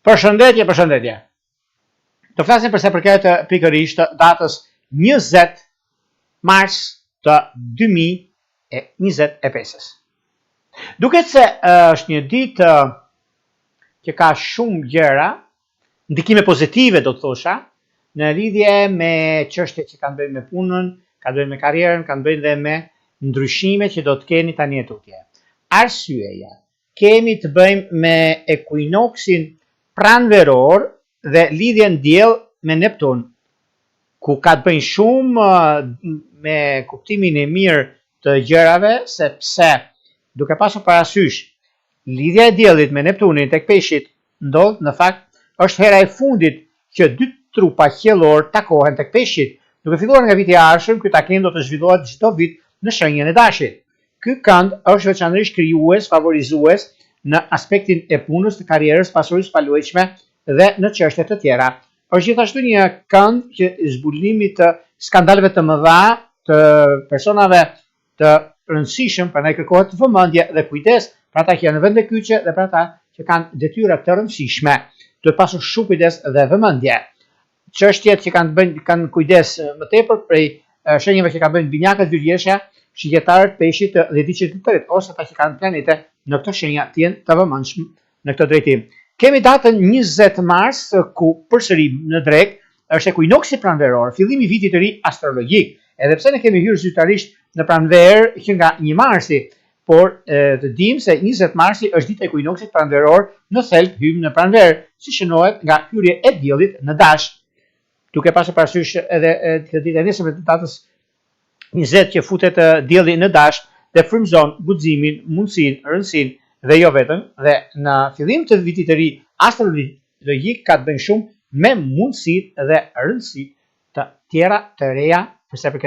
Përshëndetje. Të flasim përse përket pikërisht datës 20 mars të 2025. Duket se është një ditë që ka shumë gjëra, ndikime pozitive do të thosha, në lidhje me çështjet që kanë bëjnë me punën, kanë bëjnë me karrierën, kanë bëjnë dhe me ndryshime që do të keni tani tutje. Arsyeja, kemi të bëjmë me ekuinoksin pranveror dhe lidhjen diell me Neptun, ku ka të bëjnë shumë me kuptimin e mirë të gjërave, sepse duke pasur parasysh lidhja e diellit me Neptunin tek peshqit ndodh në fakt është hera e fundit që dy trupa qiellor takohen tek peshqit. Duke filluar nga viti i ardhshëm, ky takim do të zhvillohet çdo vit në shenjën e dashit. Ky kënd është veçanërisht krijues, favorizues në aspektin e punës, të karrierës, pasurisë paluajtshme dhe në çështje të tjera. Është gjithashtu një kënd që zbulimit të skandaleve të mëdha të personave të rëndësishëm, prandaj kërkohet vëmendje dhe kujdes për ata që janë në vende kyçe dhe për ata që kanë detyra të rëndësishme. Duhet pasur shumë kujdes dhe vëmendje. Çështjet që kanë kujdes më tepër prej shenjave që kanë bënë binjakët vyrjesha, shigjetarët, peshqit dhe diçet të tërit, ose ata që kanë planete në këto shenja të jenë të vëmendshëm në këtë drejtim. Kemi datën 20 mars, ku përsëri në drek është ekuinoksi pranveror, fillimi i vitit të ri astrologjik. Edhe pse ne kemi hyrë zyrtarisht në pranver që nga 1 marsi, por të dimë se 20 marsi është dita e ekuinoksit pranveror, në thelb hym në pranver, si shënohet nga hyrja e diellit në dash. Duke pasur parasysh edhe këtë ditë e nesërme të datës 20 që futet dielli në dash dhe frymëzon guximin, mundësinë, rëndësinë dhe jo vetëm, dhe në fillim të vitit të ri astrologjik ka të bëjë shumë me mundësitë dhe rëndësitë të tjera të reja përsa përket